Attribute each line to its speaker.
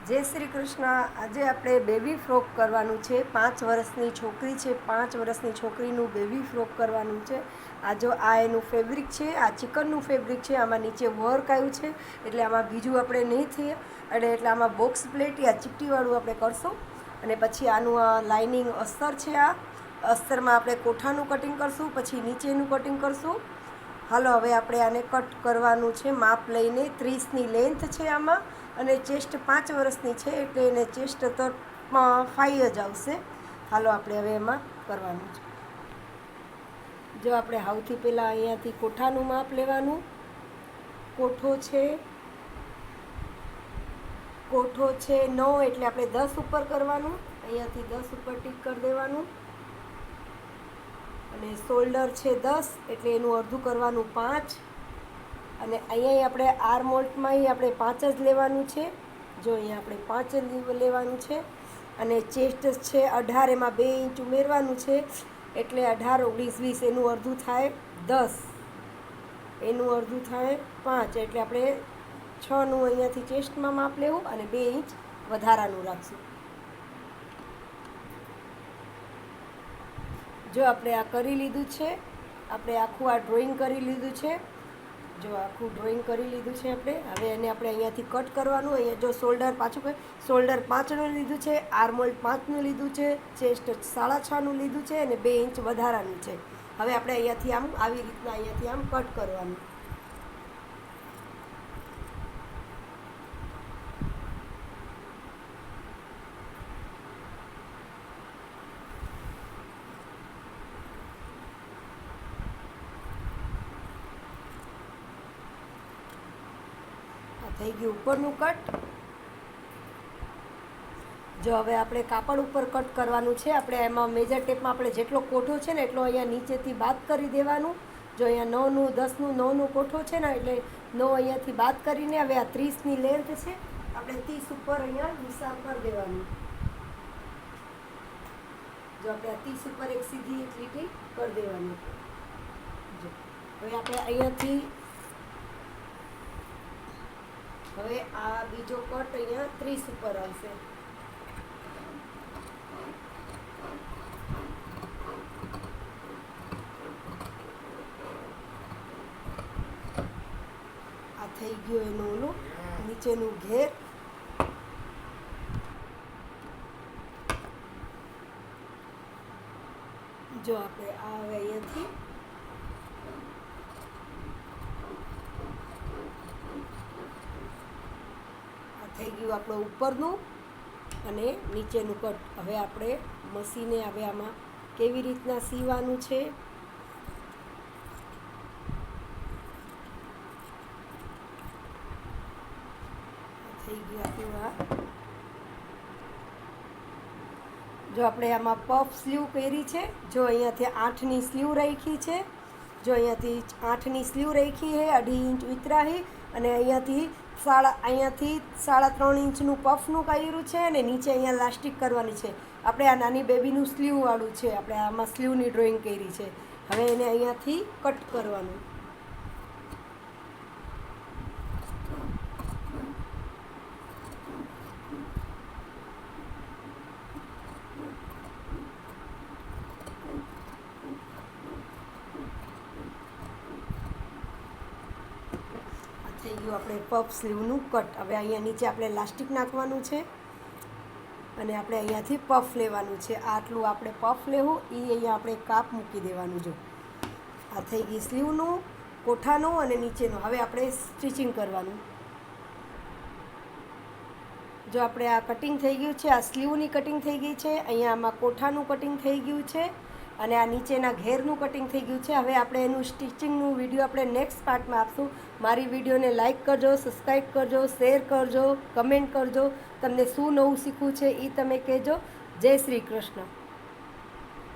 Speaker 1: જય શ્રી કૃષ્ણ. આજે આપણે બેબી ફ્રોક કરવાનું છે. 5 વર્ષની છોકરી છે, 5 વર્ષની છોકરીનું બેબી ફ્રોક કરવાનું છે. આ એનું ફેબ્રિક છે, આ ચિકનનું ફેબ્રિક છે. આમાં નીચે વર્ક આવ્યું છે, એટલે આમાં બીજું આપણે નહીં થઈએ એટલે આમાં બોક્સ પ્લેટ યા ચીપટીવાળું આપણે કરશું. અને પછી આનું લાઇનિંગ અસ્તર છે. આ અસ્તરમાં આપણે કોઠાનું કટિંગ કરશું, પછી નીચેનું કટિંગ કરશું. હાલો હવે આપણે આને કટ કરવાનું છે. માપ લઈને 30ની લેન્થ છે આમાં, અને ચેસ્ટ 5 વર્ષની છે એટલે એને ચેસ્ટ તો 5 જ આવશે. હાલો આપણે હવે એમાં કરવાનું છે. જો આપણે સૌથી પહેલાં અહીંયાથી કોઠાનું માપ લેવાનું. કોઠો છે 9 એટલે આપણે 10 ઉપર કરવાનું. અહીંયાથી 10 ઉપર ટીક કરી દેવાનું. અને શોલ્ડર છે 10 એટલે એનું અડધું કરવાનું 5. અને અહીંયા આપણે આર્મહોલ્ટમાં આપણે 5 જ લેવાનું છે. જો અહીંયા આપણે 5 જ લેવાનું છે. અને ચેસ્ટ છે 18, એમાં 2 ઇંચ ઉમેરવાનું છે એટલે 18, 19, 20 એનું અડધું થાય 10, એનું અડધું થાય 5. એટલે આપણે 6નું અહીંયાથી ચેસ્ટમાં માપ લેવું અને 2 ઇંચ વધારાનું રાખશું. જો આપણે આ કરી લીધું છે, આપણે આખું આ ડ્રોઈંગ કરી લીધું છે. જો આખું ડ્રોઈંગ કરી લીધું છે આપણે. હવે એને આપણે અહીંયાથી કટ કરવાનું. અહીંયા જો શોલ્ડર પાછું કહે, શોલ્ડર 5નું લીધું છે, આર્મહોલ્ટ 5નું લીધું છે, ચેસ્ટ 6.5નું લીધું છે અને 2 ઇંચ વધારાનું છે. હવે આપણે અહીંયાથી આમ આવી રીતના અહીંયાથી આમ કટ કરવાનું. થઈ ગયું ઉપરનું કટ. જો હવે આપણે કાપડ ઉપર કટ કરવાનું છે. આપણે એમાં મેજર ટેપમાં આપણે જેટલો કોઠો છે ને એટલો અહીંયા નીચેથી બાદ કરી દેવાનું. જો અહીંયા 9નું 10નું 9નું કોઠો છે ને એટલે 9 અહીંયાથી બાદ કરીને હવે આ 30ની લેન્થ છે, આપણે 30 ઉપર અહીંયા નિશાન કરી દેવાનું. જો આપણે આ 30 ઉપર એક સીધી એક લીટી કરી દેવાની. જો હવે આપણે અહીંયાથી હવે આ બીજો કટ અહીંયા 30 ઉપર આવશે. આ થઈ ગયો એનું ઓલું નીચેનું ઘેર. જો આપણે આ હવે અહીંયાથી થઈ ગયું આપણું ઉપરનું અને નીચેનું કટ. હવે આપણે મશીને હવે આમાં કેવી રીતના સીવાનું છે. થઈ ગયું આપણું આ. જો આપણે આમાં પફ સ્લીવ પહેરી છે. જો અહીંયાથી 8ની સ્લીવ રાખી છે. જો અહીંયાથી 8ની સ્લીવ રાખી છે, 2.5 ઇંચ ઉતરાહી અને અહીંયાથી 3.5 ઇંચનું પફનું કર્યું છે અને નીચે અહીંયા લાસ્ટિક કરવાની છે. આપણે આ નાની બેબીનું સ્લીવવાળું છે. આપણે આમાં સ્લીવની ડ્રોઈંગ કરી છે. હવે એને અહીંયાથી કટ કરવાનું. થઈ ગયું આપણે પફ સ્લીવનું કટ. હવે અહીંયા નીચે આપણે લાસ્ટિક નાખવાનું છે અને આપણે અહીંયાથી પફ લેવાનું છે. આટલું આપણે પફ લેવું એ અહીંયા આપણે કાપ મૂકી દેવાનું. જો આ થઈ ગઈ સ્લીવનું, કોઠાનું અને નીચેનું. હવે આપણે સ્ટિચિંગ કરવાનું. જો આપણે આ કટિંગ થઈ ગયું છે, આ સ્લીવની કટિંગ થઈ ગઈ છે, અહીંયા આમાં કોઠાનું કટિંગ થઈ ગયું છે અને આ નીચેના ઘેરનું કટિંગ થઈ ગયું છે. હવે આપણે એનું સ્ટિચિંગનું વિડીયો આપણે નેક્સ્ટ પાર્ટમાં આપશું. મારી વિડીયોને લાઇક કરજો, સબસ્ક્રાઈબ કરજો, શેર કરજો, કમેન્ટ કરજો. તમને શું નવું શીખવું છે એ તમે કહેજો. જય શ્રી કૃષ્ણ.